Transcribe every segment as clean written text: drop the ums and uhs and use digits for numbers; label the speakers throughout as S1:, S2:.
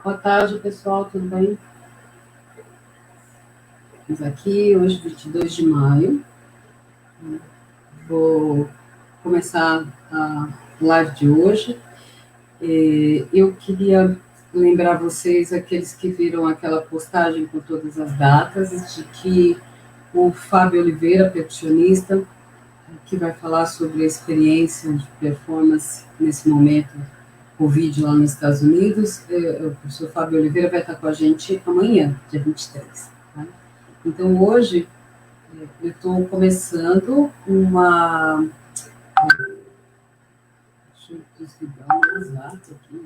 S1: Boa tarde, pessoal, tudo bem? Estamos aqui hoje, 22 de maio. Vou começar a live de hoje. Eu queria lembrar vocês, aqueles que viram aquela postagem com todas as datas, de que o Fábio Oliveira, percussionista, que vai falar sobre a experiência de performance nesse momento Covid lá nos Estados Unidos, o professor Fábio Oliveira vai estar com a gente amanhã, dia 23. Tá? Então, hoje, eu estou começando uma. Deixa eu desligar o WhatsApp aqui,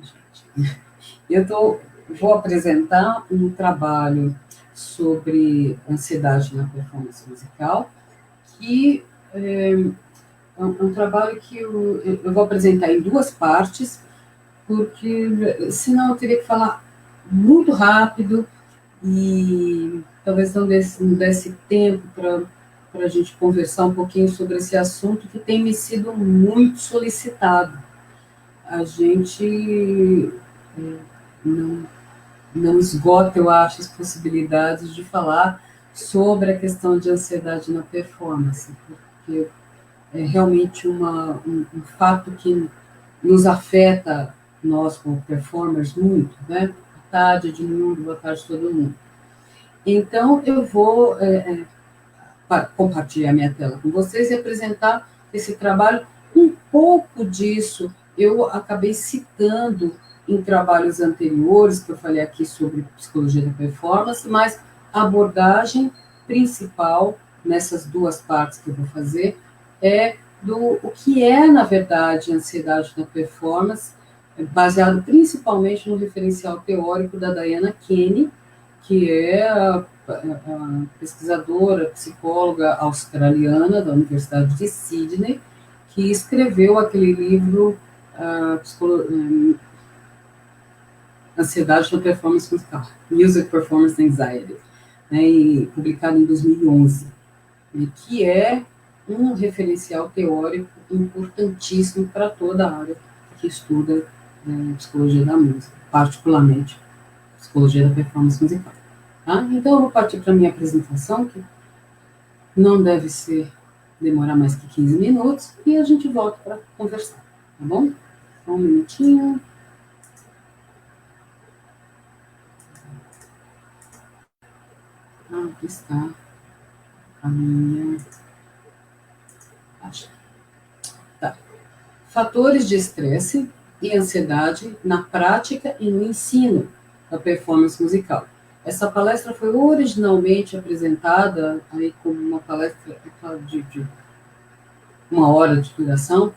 S1: gente. Vou apresentar um trabalho sobre ansiedade na performance musical, que é um trabalho que eu vou apresentar em duas partes, porque senão eu teria que falar muito rápido e talvez não desse tempo para a gente conversar um pouquinho sobre esse assunto que tem me sido muito solicitado. A gente não, não esgota, eu acho, as possibilidades de falar sobre a questão de ansiedade na performance, porque é realmente um fato que nos afeta, nós como performers, muito, né? Boa tarde, Edmundo, boa tarde a todo mundo. Então, eu vou compartilhar minha tela com vocês e apresentar esse trabalho. Um pouco disso eu acabei citando em trabalhos anteriores, que eu falei aqui sobre psicologia da performance, mas a abordagem principal nessas duas partes que eu vou fazer é o que é, na verdade, ansiedade na performance, baseado principalmente no referencial teórico da Diana Kenny, que é a pesquisadora, psicóloga australiana da Universidade de Sydney, que escreveu aquele livro Ansiedade na Performance Musical, Music Performance Anxiety, né, e publicado em 2011, que é um referencial teórico importantíssimo para toda a área que estuda psicologia da música, particularmente psicologia da performance musical. Tá? Então, eu vou partir para a minha apresentação, que não deve demorar mais que 15 minutos, e a gente volta para conversar, tá bom? Só um minutinho. Aqui está a minha. Tá. Fatores de estresse e ansiedade na prática e no ensino da performance musical. Essa palestra foi originalmente apresentada aí como uma palestra de 1 hora de duração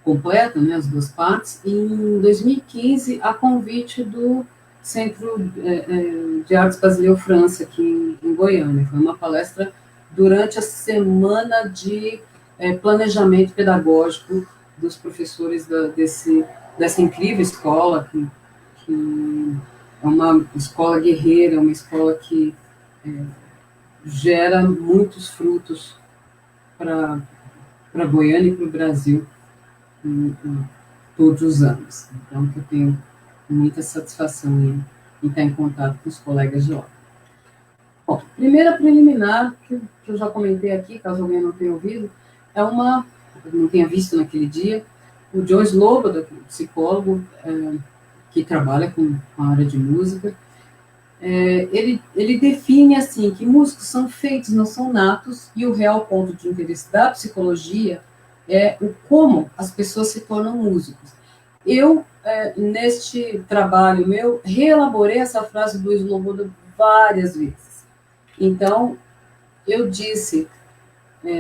S1: completa, né, as duas partes, em 2015, a convite do Centro de Artes Basileu França, aqui em Goiânia. Foi uma palestra durante a semana de planejamento pedagógico dos professores dessa incrível escola, que é uma escola guerreira, uma escola que gera muitos frutos para Goiânia e para o Brasil todos os anos. Então, eu tenho muita satisfação em estar em contato com os colegas de lá. Bom, primeira preliminar, que eu já comentei aqui, caso alguém não tenha ouvido, não tenha visto naquele dia, o John Sloboda, psicólogo, que trabalha com a área de música, ele define assim, que músicos são feitos, não são natos, e o real ponto de interesse da psicologia é o como as pessoas se tornam músicos. Eu, neste trabalho meu, reelaborei essa frase do Sloboda várias vezes. Então, eu disse,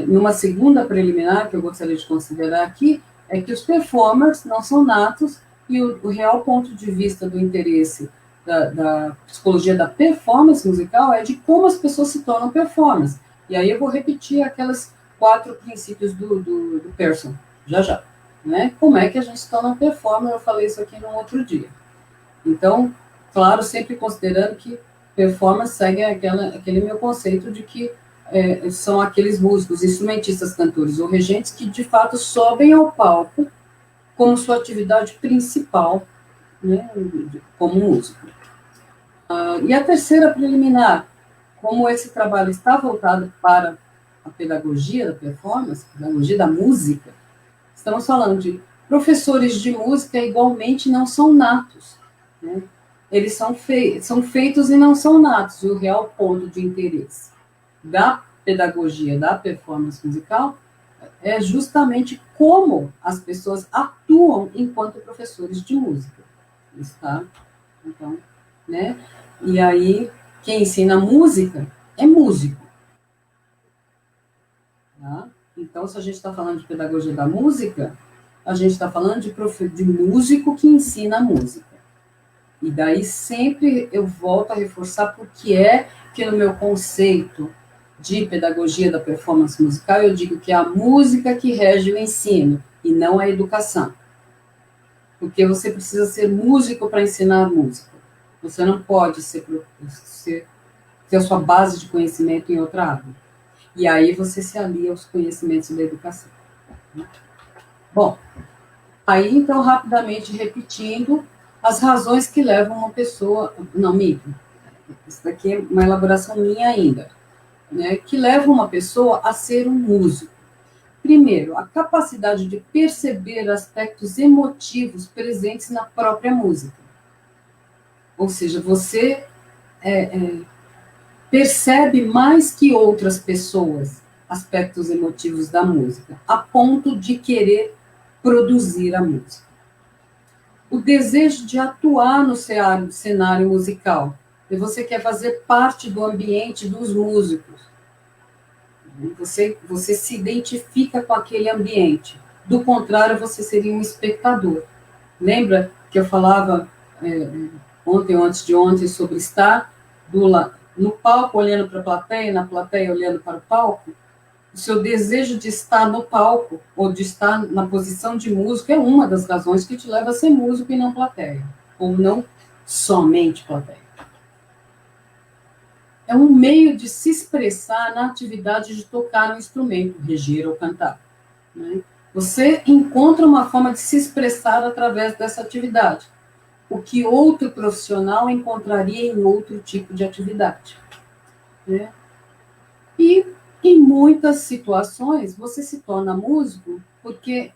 S1: numa segunda preliminar, que eu gostaria de considerar aqui, é que os performers não são natos e o real ponto de vista do interesse da psicologia da performance musical é de como as pessoas se tornam performers. E aí eu vou repetir aquelas 4 princípios do Pearson, já. Né? Como é que a gente se torna performer? Eu falei isso aqui num outro dia. Então, claro, sempre considerando que performance segue aquele meu conceito de que são aqueles músicos, instrumentistas, cantores ou regentes que, de fato, sobem ao palco como sua atividade principal né, como músico. E a terceira preliminar, como esse trabalho está voltado para a pedagogia da performance, pedagogia da música, estamos falando de professores de música igualmente não são natos, né? Eles são feitos e não são natos, e o real ponto de interesse da pedagogia da performance musical é justamente como as pessoas atuam enquanto professores de música. Está? Então, né? E aí, quem ensina música é músico. Tá? Então, se a gente está falando de pedagogia da música, a gente está falando de músico que ensina música. E daí sempre eu volto a reforçar porque é que no meu conceito de pedagogia da performance musical eu digo que é a música que rege o ensino e não a educação. Porque você precisa ser músico para ensinar música. Você não pode ter a sua base de conhecimento em outra área. E aí você se alia aos conhecimentos da educação. Bom, aí então rapidamente repetindo as razões que levam uma pessoa, não, minto, isso daqui é uma elaboração minha ainda, né, que levam uma pessoa a ser um músico. Primeiro, a capacidade de perceber aspectos emotivos presentes na própria música. Ou seja, você percebe mais que outras pessoas aspectos emotivos da música, a ponto de querer produzir a música. O desejo de atuar no cenário musical, e você quer fazer parte do ambiente dos músicos. Você se identifica com aquele ambiente. Do contrário, você seria um espectador. Lembra que eu falava ontem ou antes de ontem sobre estar no palco olhando para a plateia, na plateia olhando para o palco? O seu desejo de estar no palco ou de estar na posição de músico é uma das razões que te leva a ser músico e não plateia, ou não somente plateia. É um meio de se expressar na atividade de tocar um instrumento, reger ou cantar. Né? Você encontra uma forma de se expressar através dessa atividade, o que outro profissional encontraria em outro tipo de atividade. Né? E, em muitas situações, você se torna músico porque,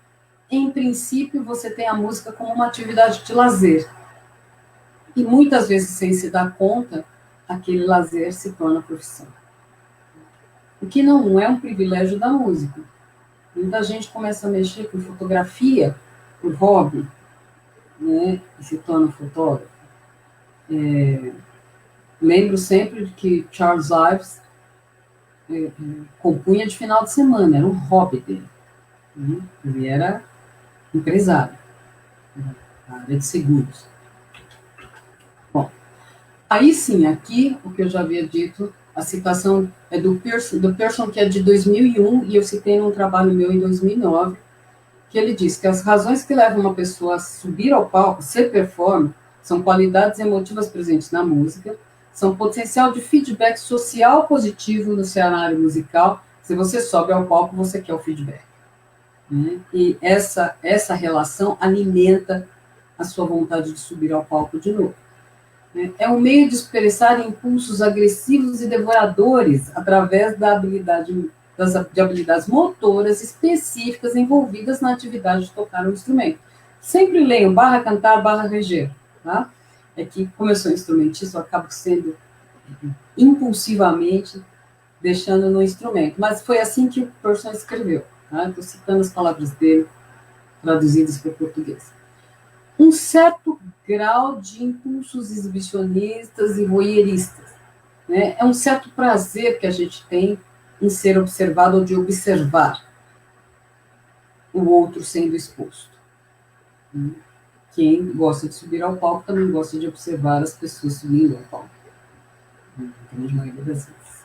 S1: em princípio, você tem a música como uma atividade de lazer. E muitas vezes, sem se dar conta, aquele lazer se torna profissão. O que não é um privilégio da música. Muita gente começa a mexer com fotografia por hobby, né, e se torna fotógrafo. Lembro sempre de que Charles Ives compunha de final de semana, era um hobby dele. Né? Ele era empresário na área de seguros. Bom, aí sim, aqui, o que eu já havia dito, a citação é do Pearson, que é de 2001, e eu citei num trabalho meu em 2009, que ele diz que as razões que levam uma pessoa a subir ao palco, ser performer, são qualidades emotivas presentes na música, são potencial de feedback social positivo no cenário musical. Se você sobe ao palco, você quer o feedback. Né? E essa relação alimenta a sua vontade de subir ao palco de novo. É um meio de expressar impulsos agressivos e devoradores através de habilidades motoras específicas envolvidas na atividade de tocar um instrumento. Sempre leiam barra cantar, barra reger. Tá? É que, como eu sou instrumentista, eu acabo sendo impulsivamente deixando no instrumento. Mas foi assim que o Pearson escreveu. Tá? Estou citando as palavras dele, traduzidas para o português. Um certo grau de impulsos exibicionistas e voyeuristas. Né? É um certo prazer que a gente tem em ser observado ou de observar o outro sendo exposto. Quem gosta de subir ao palco também gosta de observar as pessoas subindo ao palco. A grande maioria das vezes.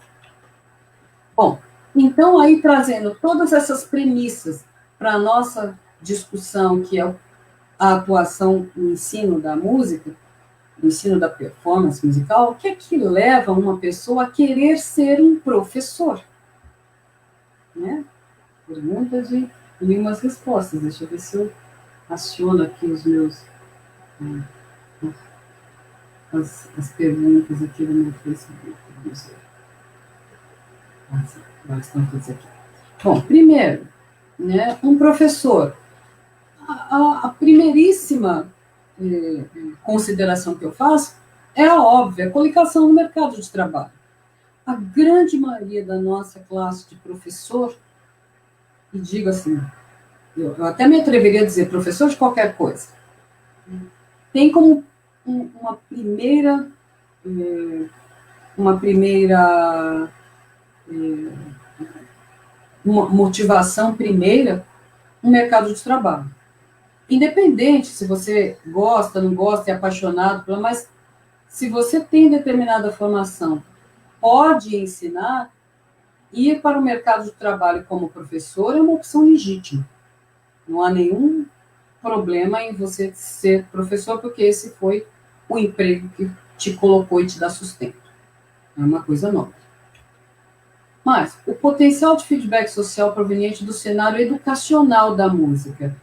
S1: Bom, então aí trazendo todas essas premissas para a nossa discussão, que é a atuação no ensino da música, no ensino da performance musical, o que é que leva uma pessoa a querer ser um professor? Né? Perguntas e umas respostas. Deixa eu ver se eu aciono aqui os meus as perguntas aqui do meu Facebook. Vamos ver. Agora estão todos aqui. Bom, primeiro, né, um professor. A primeiríssima consideração que eu faço é a óbvia, a colocação no mercado de trabalho. A grande maioria da nossa classe de professor, e digo assim, eu até me atreveria a dizer professor de qualquer coisa, tem como uma primeira uma motivação primeira um mercado de trabalho. Independente se você gosta, não gosta, é apaixonado, mas se você tem determinada formação, pode ensinar, ir para o mercado de trabalho como professor é uma opção legítima. Não há nenhum problema em você ser professor, porque esse foi o emprego que te colocou e te dá sustento. É uma coisa nova. Mas o potencial de feedback social proveniente do cenário educacional da música.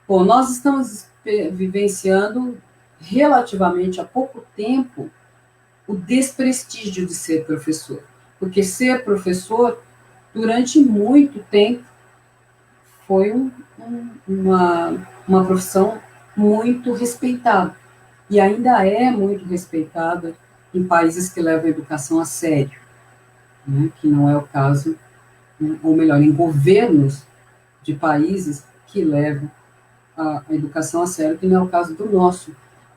S1: Bom, nós estamos vivenciando relativamente há pouco tempo o desprestígio de ser professor. Porque ser professor, durante muito tempo, foi uma profissão muito respeitada. E ainda é muito respeitada em países que levam a educação a sério, né? Que não é o caso, ou melhor, em governos de países que levam a educação a sério, que não é o caso do nosso.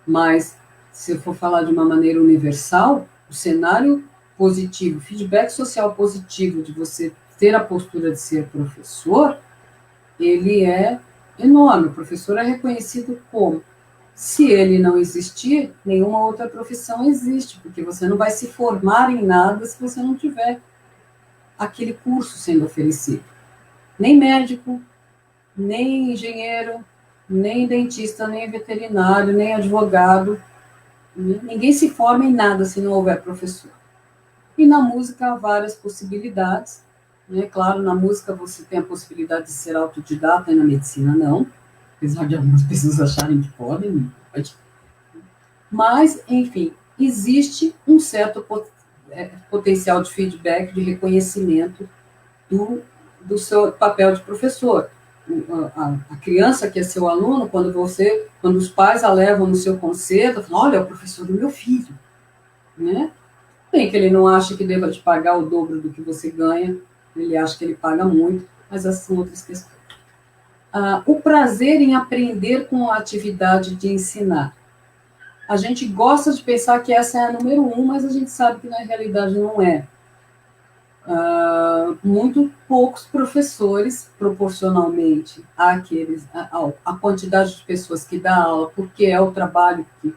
S1: Mas, se eu for falar de uma maneira universal, o cenário positivo, feedback social positivo de você ter a postura de ser professor, ele é enorme. O professor é reconhecido como, se ele não existir, nenhuma outra profissão existe, porque você não vai se formar em nada se você não tiver aquele curso sendo oferecido. Nem médico, nem engenheiro, nem dentista, nem veterinário, nem advogado. Ninguém se forma em nada se não houver professor. E na música há várias possibilidades. Né? Claro, na música você tem a possibilidade de ser autodidata, e na medicina não. Apesar de algumas pessoas acharem que podem, não pode. Mas, enfim, existe um certo potencial de feedback, de reconhecimento do seu papel de professor. A criança que é seu aluno, quando os pais a levam no seu concerto, falam, olha, é o professor do meu filho, né? Tem que ele não acha que deva te pagar o dobro do que você ganha, ele acha que ele paga muito, mas essas são outras questões. O prazer em aprender com a atividade de ensinar. A gente gosta de pensar que essa é a número 1, mas a gente sabe que na realidade não é. Muito poucos professores, proporcionalmente a quantidade de pessoas que dá aula, porque é o trabalho que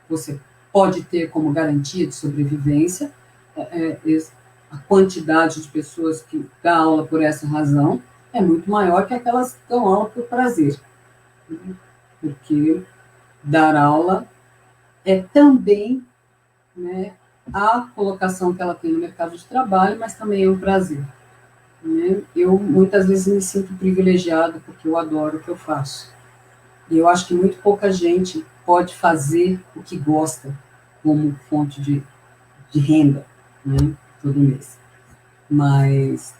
S1: você pode ter como garantia de sobrevivência, a quantidade de pessoas que dá aula por essa razão é muito maior que aquelas que dão aula por prazer. Porque dar aula é também, né, a colocação que ela tem no mercado de trabalho, mas também é um prazer. Né? Eu muitas vezes me sinto privilegiada porque eu adoro o que eu faço. E eu acho que muito pouca gente pode fazer o que gosta como fonte de renda, né, todo mês. Mas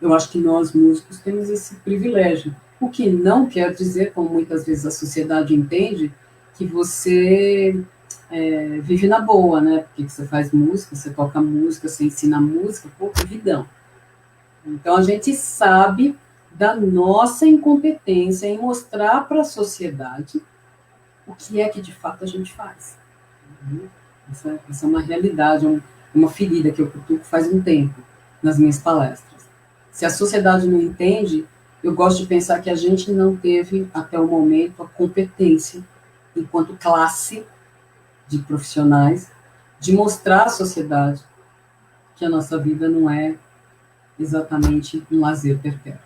S1: eu acho que nós músicos temos esse privilégio. O que não quer dizer, como muitas vezes a sociedade entende, que você vive na boa, né? Porque você faz música, você toca música, você ensina música, pô, que vidão. Então a gente sabe da nossa incompetência em mostrar para a sociedade o que é que de fato a gente faz. Essa é uma realidade, uma ferida que eu cutuco faz um tempo nas minhas palestras. Se a sociedade não entende, eu gosto de pensar que a gente não teve, até o momento, a competência, enquanto classe de profissionais, de mostrar à sociedade que a nossa vida não é exatamente um lazer perpétuo.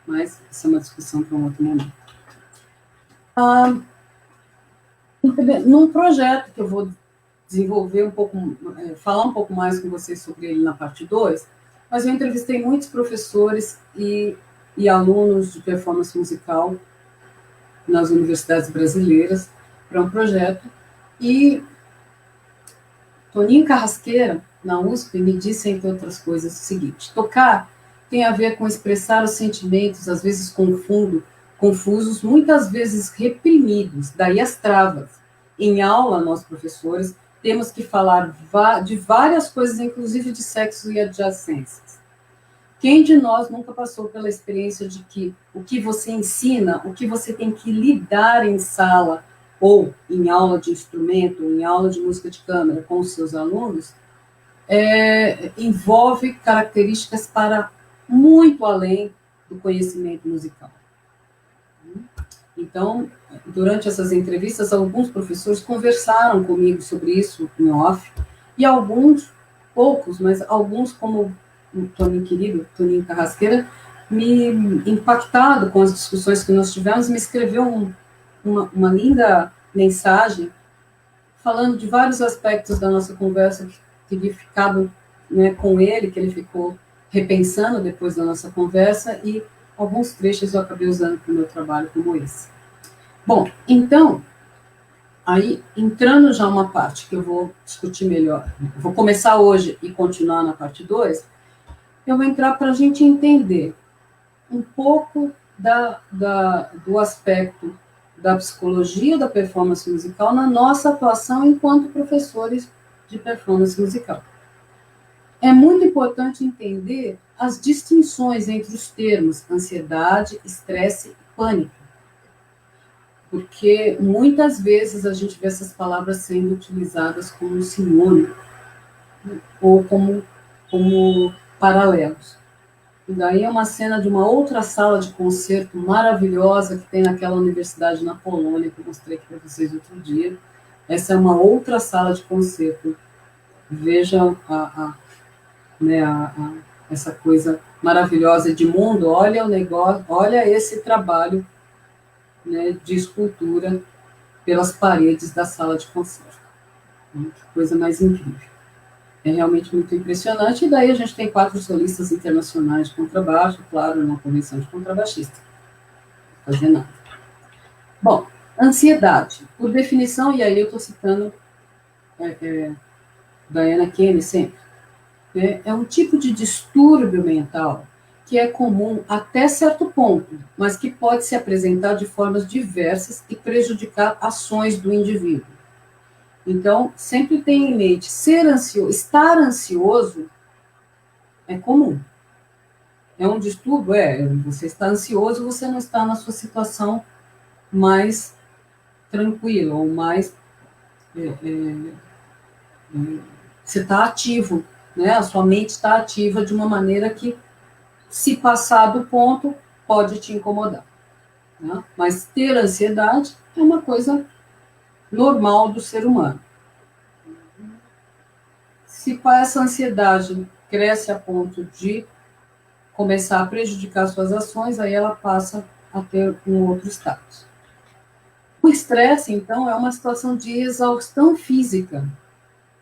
S1: Mas isso é uma discussão para um outro momento. Num projeto que eu vou desenvolver um pouco, falar um pouco mais com vocês sobre ele na parte 2, mas eu entrevistei muitos professores e alunos de performance musical nas universidades brasileiras para um projeto, E Toninho Carrasqueira, na USP, me disse, entre outras coisas, o seguinte: tocar tem a ver com expressar os sentimentos, às vezes confusos, muitas vezes reprimidos, daí as travas. Em aula, nós, professores, temos que falar de várias coisas, inclusive de sexo e adjacências. Quem de nós nunca passou pela experiência de que o que você ensina, o que você tem que lidar em sala, ou em aula de instrumento, em aula de música de câmara com os seus alunos, envolve características para muito além do conhecimento musical. Então, durante essas entrevistas, alguns professores conversaram comigo sobre isso em off, e alguns, poucos, mas alguns, como o Toninho querido, Toninho Carrasqueira, me impactado com as discussões que nós tivemos, me escreveu uma linda mensagem falando de vários aspectos da nossa conversa que teria ficado, né, com ele, que ele ficou repensando depois da nossa conversa, e alguns trechos eu acabei usando para o meu trabalho como esse. Bom, então, aí, entrando já uma parte que eu vou discutir melhor, vou começar hoje e continuar na parte 2, eu vou entrar para a gente entender um pouco do aspecto da psicologia da performance musical na nossa atuação enquanto professores de performance musical. É muito importante entender as distinções entre os termos ansiedade, estresse e pânico, porque muitas vezes a gente vê essas palavras sendo utilizadas como sinônimo ou como paralelos. E daí é uma cena de uma outra sala de concerto maravilhosa que tem naquela universidade na Polônia, que eu mostrei aqui para vocês outro dia. Essa é uma outra sala de concerto. Vejam essa coisa maravilhosa. Edmundo, olha o negócio, olha esse trabalho, né, de escultura pelas paredes da sala de concerto. Que coisa mais incrível. É realmente muito impressionante, e daí a gente tem 4 solistas internacionais de contrabaixo, claro, numa convenção de contrabaixista. Não fazer nada. Bom, ansiedade, por definição, e aí eu estou citando Diana Kenny sempre, né, é um tipo de distúrbio mental que é comum até certo ponto, mas que pode se apresentar de formas diversas e prejudicar ações do indivíduo. Então, sempre tenha em mente, estar ansioso é comum. É um distúrbio? Você está ansioso, você não está na sua situação mais tranquila, ou mais... você está ativo, né? A sua mente está ativa de uma maneira que, se passar do ponto, pode te incomodar. Né? Mas ter ansiedade é uma coisa normal do ser humano. Se essa ansiedade cresce a ponto de começar a prejudicar suas ações, aí ela passa a ter um outro status. O estresse, então, é uma situação de exaustão física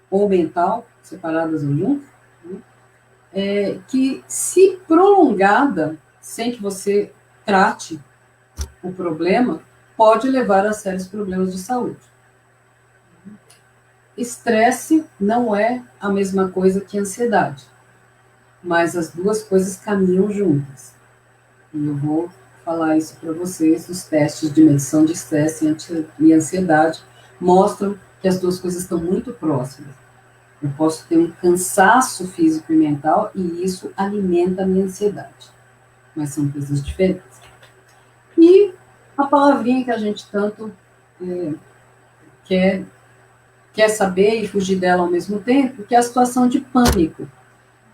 S1: ou mental, separadas ou juntas, né, que, se prolongada, sem que você trate o problema, pode levar a sérios problemas de saúde. Estresse não é a mesma coisa que ansiedade, mas as duas coisas caminham juntas. E eu vou falar isso para vocês. Os testes de medição de estresse e ansiedade mostram que as duas coisas estão muito próximas. Eu posso ter um cansaço físico e mental e isso alimenta a minha ansiedade. Mas são coisas diferentes. E a palavrinha que a gente tanto quer saber e fugir dela ao mesmo tempo, que é a situação de pânico,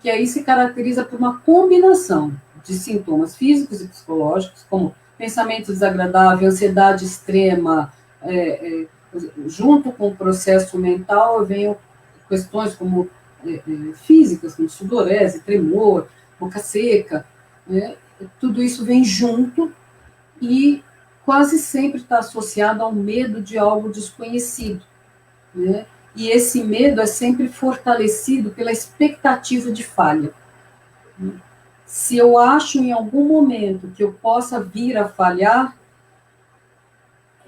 S1: que aí se caracteriza por uma combinação de sintomas físicos e psicológicos, como pensamento desagradável, ansiedade extrema, junto com o processo mental, vem questões como físicas, como sudorese, tremor, boca seca, né? Tudo isso vem junto e quase sempre está associado ao medo de algo desconhecido, né? E esse medo é sempre fortalecido pela expectativa de falha. Se eu acho em algum momento que eu possa vir a falhar,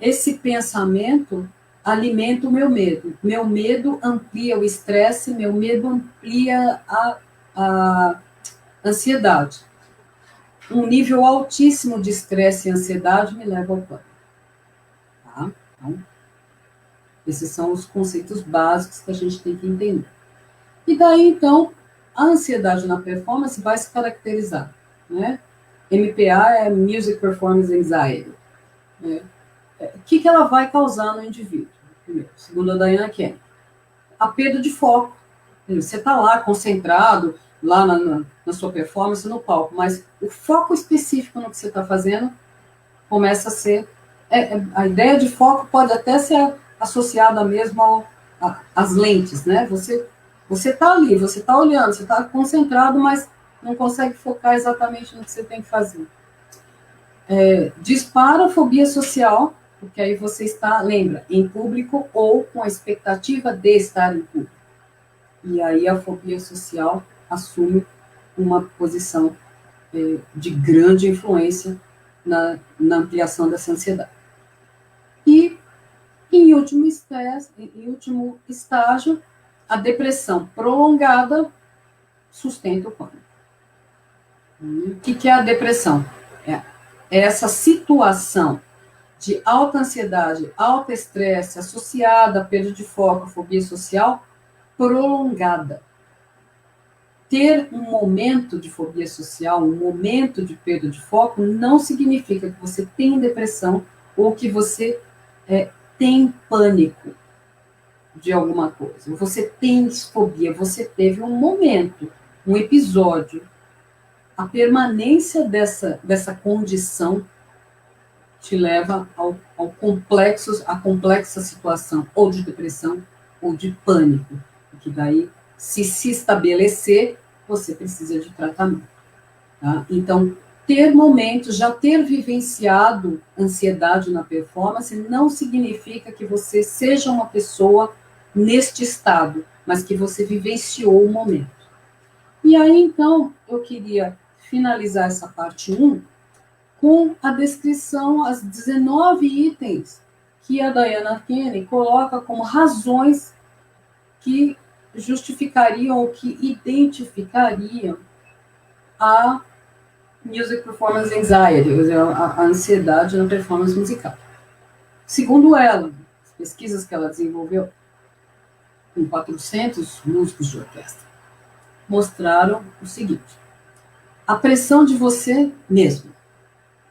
S1: esse pensamento alimenta o meu medo. Meu medo amplia o estresse, meu medo amplia a ansiedade. Um nível altíssimo de estresse e ansiedade me leva ao pânico. Tá? Então, esses são os conceitos básicos que a gente tem que entender. E daí, então, a ansiedade na performance vai se caracterizar, né? MPA é Music Performance Anxiety. Né? O que ela vai causar no indivíduo? Primeiro, segundo a Diana Kenny, a perda de foco. Você está lá concentrado, lá na sua performance, no palco, mas o foco específico no que você está fazendo começa a ser... a ideia de foco pode até ser associada mesmo às lentes, né? Você está ali, você está olhando, você está concentrado, mas não consegue focar exatamente no que você tem que fazer. Dispara a fobia social, porque aí você está, lembra, em público ou com a expectativa de estar em público. E aí a fobia social assume uma posição de grande influência na ampliação dessa ansiedade. E, em último estágio, a depressão prolongada sustenta o pânico. O que é a depressão? É essa situação de alta ansiedade, alto estresse, associada à perda de foco, fobia social, prolongada. Ter um momento de fobia social, um momento de perda de foco, não significa que você tem depressão ou que você tem pânico de alguma coisa. Você tem fobia, você teve um momento, um episódio. A permanência dessa condição te leva à complexa situação ou de depressão ou de pânico, que daí, se estabelecer, você precisa de tratamento. Tá? Então, ter momentos, já ter vivenciado ansiedade na performance, não significa que você seja uma pessoa neste estado, mas que você vivenciou o momento. E aí, então, eu queria finalizar essa parte 1 com a descrição, as 19 itens que a Diana Kenny coloca como razões que justificariam ou que identificariam a Music Performance Anxiety, a ansiedade na performance musical. Segundo ela, as pesquisas que ela desenvolveu com 400 músicos de orquestra mostraram o seguinte: a pressão de você mesmo.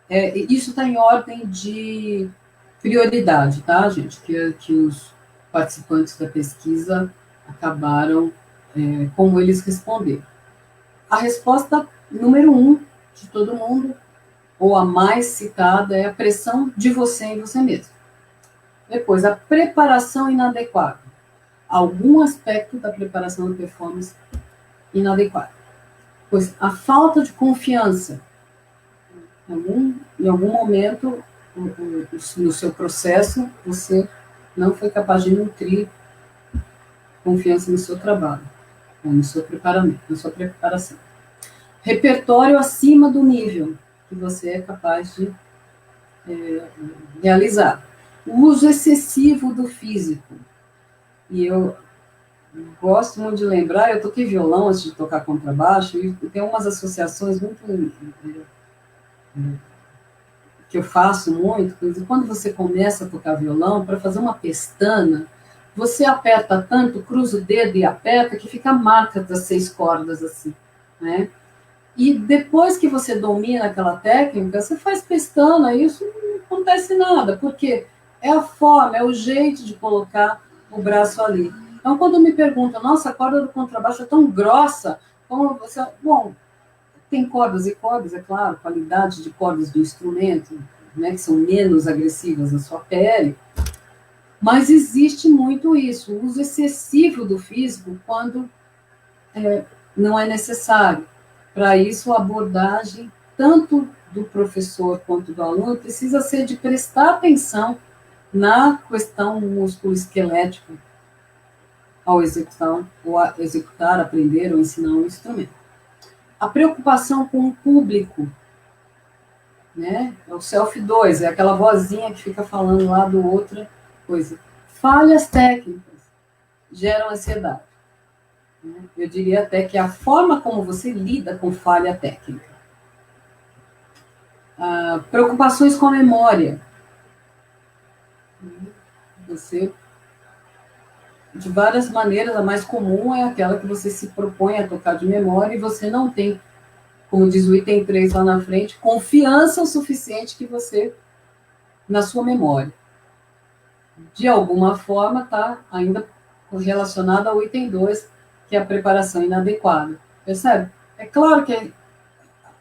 S1: Isso está em ordem de prioridade, tá, gente? Que os participantes da pesquisa acabaram como eles responderam. A resposta número 1 de todo mundo, ou a mais citada, é a pressão de você em você mesmo. Depois, a preparação inadequada. Algum aspecto da preparação da performance inadequado. Pois a falta de confiança. Em algum momento, no seu processo, você não foi capaz de nutrir confiança no seu trabalho, no seu preparamento, na sua preparação. Repertório acima do nível que você é capaz de realizar. O uso excessivo do físico. E eu gosto muito de lembrar, eu toquei violão antes de tocar contrabaixo, e tem umas associações muito que eu faço muito, quando você começa a tocar violão, para fazer uma pestana, você aperta tanto, cruza o dedo e aperta, que fica a marca das 6 cordas, assim, né? E depois que você domina aquela técnica, você faz pestana, e isso não acontece nada, porque é a forma, é o jeito de colocar o braço ali. Então, quando me perguntam, nossa, a corda do contrabaixo é tão grossa, como você... Bom, tem cordas e cordas, é claro, qualidade de cordas do instrumento, né, que são menos agressivas na sua pele, mas existe muito isso, o uso excessivo do físico quando não é necessário. Para isso, a abordagem, tanto do professor quanto do aluno, precisa ser de prestar atenção na questão músculo-esquelética ao executar, aprender ou ensinar um instrumento. A preocupação com o público, né? É o self 2, é aquela vozinha que fica falando lá do outra coisa. Falhas técnicas geram ansiedade. Eu diria até que a forma como você lida com falha técnica. Preocupações com a memória. Você, de várias maneiras, a mais comum é aquela que você se propõe a tocar de memória e você não tem, como diz o item 3 lá na frente, confiança o suficiente que você, na sua memória. De alguma forma, está ainda relacionado ao item 2, que é a preparação inadequada. Percebe? É claro que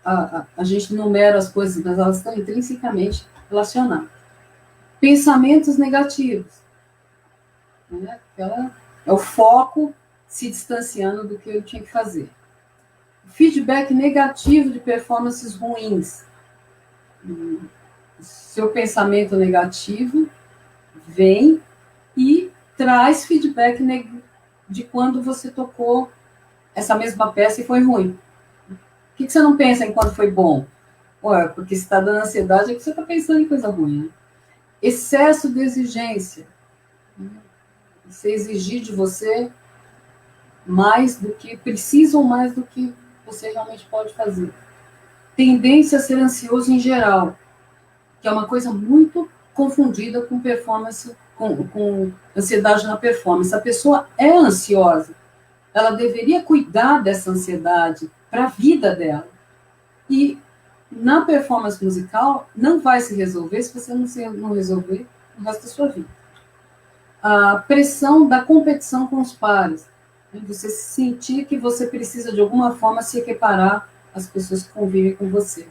S1: a gente numera as coisas, mas elas estão intrinsecamente relacionadas. Pensamentos negativos. Né? É o foco se distanciando do que eu tinha que fazer. Feedback negativo de performances ruins. Seu pensamento negativo vem e traz feedback de quando você tocou essa mesma peça e foi ruim. Por que você não pensa em quando foi bom? Ué, porque se está dando ansiedade é que você está pensando em coisa ruim. Né? Excesso de exigência. Você exigir de você mais do que precisa ou mais do que você realmente pode fazer. Tendência a ser ansioso em geral, que é uma coisa muito confundida com performance, com ansiedade na performance. A pessoa é ansiosa, ela deveria cuidar dessa ansiedade para a vida dela. E na performance musical, não vai se resolver se você não resolver o resto da sua vida. A pressão da competição com os pares. Você sentir que você precisa, de alguma forma, se equiparar às pessoas que convivem com você.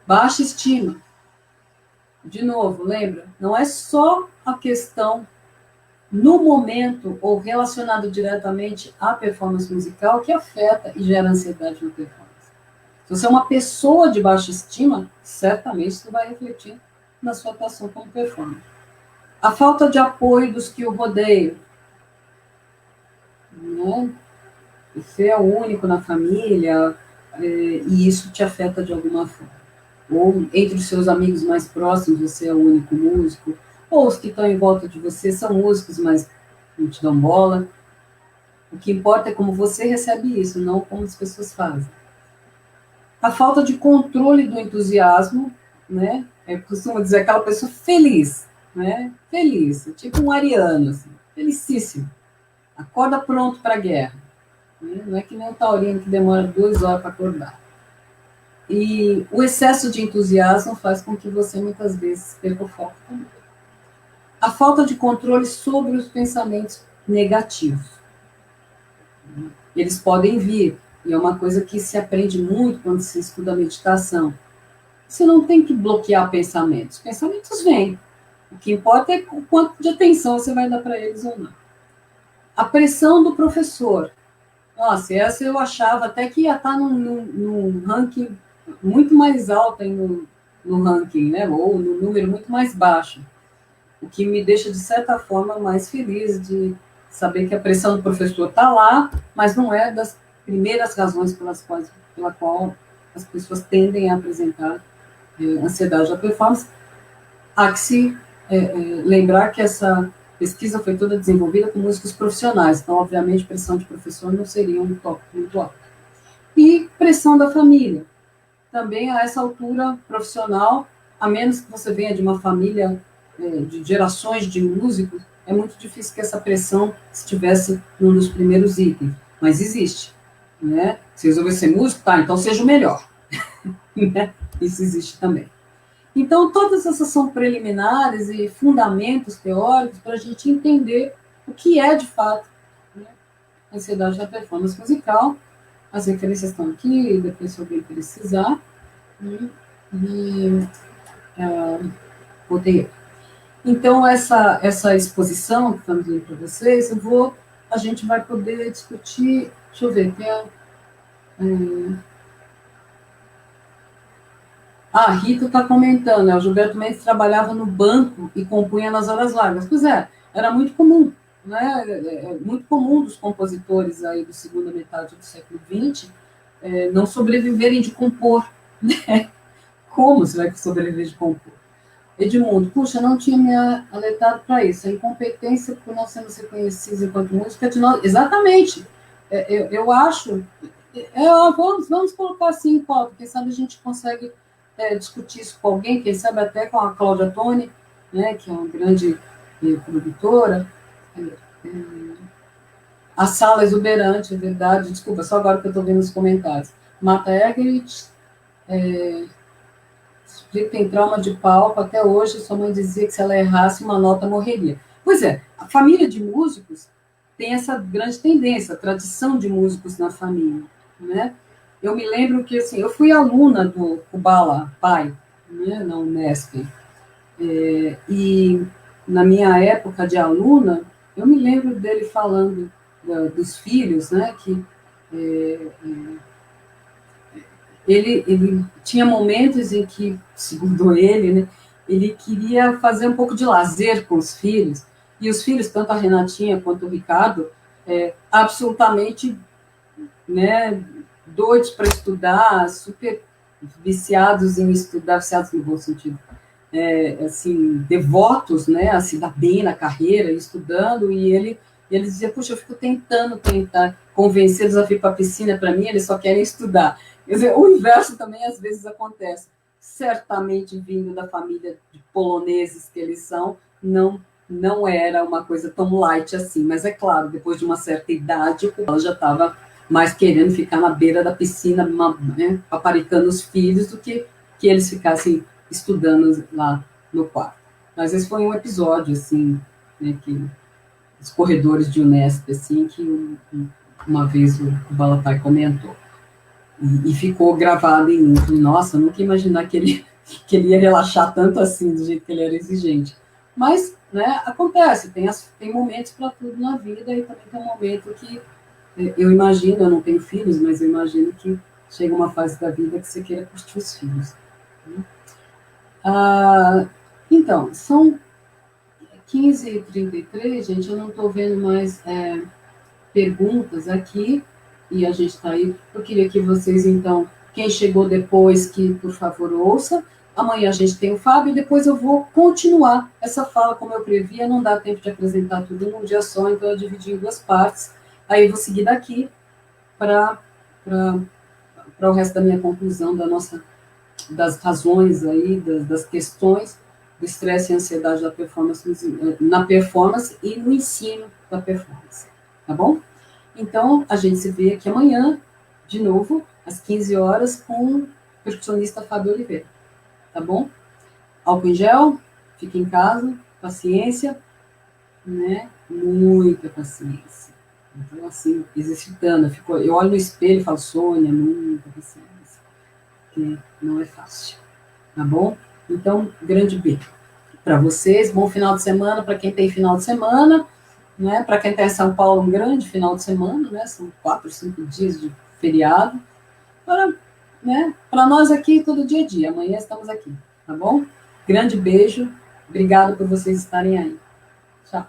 S1: Baixa estima. De novo, lembra? Não é só a questão no momento ou relacionado diretamente à performance musical que afeta e gera ansiedade na performance. Se você é uma pessoa de baixa estima, certamente isso vai refletir na sua atuação como performer. A falta de apoio dos que o rodeiam. Né? Você é o único na família e isso te afeta de alguma forma. Ou entre os seus amigos mais próximos, você é o único músico, ou os que estão em volta de você são músicos, mas não te dão bola. O que importa é como você recebe isso, não como as pessoas fazem. A falta de controle do entusiasmo, né? Eu costumo dizer aquela pessoa feliz, né? Feliz, tipo um ariano, assim, felicíssimo. Acorda pronto para a guerra. Né? Não é que nem o taurino que demora 2 horas para acordar. E o excesso de entusiasmo faz com que você muitas vezes perca o foco também. A falta de controle sobre os pensamentos negativos. Eles podem vir, e é uma coisa que se aprende muito quando se estuda a meditação. Você não tem que bloquear pensamentos. Pensamentos vêm. O que importa é o quanto de atenção você vai dar para eles ou não. A pressão do professor. Nossa, essa eu achava até que ia estar num ranking muito mais alto no ranking, né? Ou no número muito mais baixo. O que me deixa, de certa forma, mais feliz de saber que a pressão do professor está lá, mas não é das primeiras razões pela qual as pessoas tendem a apresentar ansiedade da performance. Há que se lembrar que essa pesquisa foi toda desenvolvida com músicos profissionais, então, obviamente, pressão de professor não seria um tópico muito alto. E pressão da família. Também, a essa altura profissional, a menos que você venha de uma família de gerações de músicos, é muito difícil que essa pressão estivesse num dos primeiros itens. Mas existe. Né? Se resolver ser músico, tá, então seja o melhor. Isso existe também. Então, todas essas são preliminares e fundamentos teóricos para a gente entender o que é, de fato, né, a ansiedade da performance musical. As referências estão aqui, depois se alguém precisar. Botei. Então, essa exposição que estamos dando para vocês, a gente vai poder discutir. Deixa eu ver, a Rita está comentando, né? O Gilberto Mendes trabalhava no banco e compunha nas horas vagas. Pois é, era muito comum, né? Muito comum dos compositores aí da segunda metade do século XX não sobreviverem de compor. Né? Como você vai sobreviver de compor? Edmundo, puxa, não tinha me alertado para isso. A incompetência por nós sermos reconhecidos enquanto música de nós. Exatamente. Eu acho. Vamos colocar assim em pauta. Quem sabe a gente consegue discutir isso com alguém, quem sabe até com a Cláudia Toni, né, que é uma grande produtora. A sala exuberante, é verdade. Desculpa, só agora que eu estou vendo os comentários. Marta Eggerich. Tem trauma de palco, até hoje sua mãe dizia que se ela errasse uma nota morreria. Pois é, a família de músicos tem essa grande tendência, a tradição de músicos na família, né? Eu me lembro que, assim, eu fui aluna do Kubala Pai, né, na Unesp, e na minha época de aluna, eu me lembro dele falando dos filhos, né, que ele tinha momentos em que, segundo ele, né, ele queria fazer um pouco de lazer com os filhos, e os filhos, tanto a Renatinha quanto o Ricardo, absolutamente, né, doidos para estudar, super viciados em estudar, viciados no bom sentido, assim, devotos, né, a se dar bem na carreira, estudando, e ele dizia, puxa, eu fico tentar convencê-los a vir para a piscina, para mim, eles só querem estudar. Quer dizer, o inverso também às vezes acontece. Certamente, vindo da família de poloneses que eles são, não era uma coisa tão light assim, mas é claro, depois de uma certa idade, ela já estava mais querendo ficar na beira da piscina, né, paparicando os filhos, do que eles ficassem estudando lá no quarto. Mas esse foi um episódio, assim, né, que os corredores de Unesp, assim, que uma vez o Balatai comentou. E ficou gravado em mim. Nossa, eu nunca ia imaginar que ele ia relaxar tanto assim, do jeito que ele era exigente. Mas, né, acontece, tem momentos para tudo na vida, e também tem um momento que eu imagino, eu não tenho filhos, mas eu imagino que chega uma fase da vida que você queira curtir os filhos. Então, são 15h33, gente, eu não estou vendo mais perguntas aqui, e a gente está aí. Eu queria que vocês, então, quem chegou depois, que por favor ouça. Amanhã a gente tem o Fábio, e depois eu vou continuar essa fala, como eu previa, não dá tempo de apresentar tudo num dia só, então eu dividi em duas partes. Aí eu vou seguir daqui para o resto da minha conclusão, das razões aí, das questões do estresse e ansiedade da performance, na performance e no ensino da performance. Tá bom? Então, a gente se vê aqui amanhã, de novo, às 15 horas, com o percussionista Fábio Oliveira. Tá bom? Álcool em gel, fique em casa, paciência, né? Muita paciência. Então, assim, exercitando. Eu olho no espelho e falo, Sônia, muita paciência. Porque não é fácil. Tá bom? Então, grande beijo para vocês. Bom final de semana para quem tem final de semana. Né? Para quem está em São Paulo, um grande final de semana, né? São 4, 5 dias de feriado. Para nós aqui, todo dia a dia. Amanhã estamos aqui, tá bom? Grande beijo. Obrigado por vocês estarem aí. Tchau.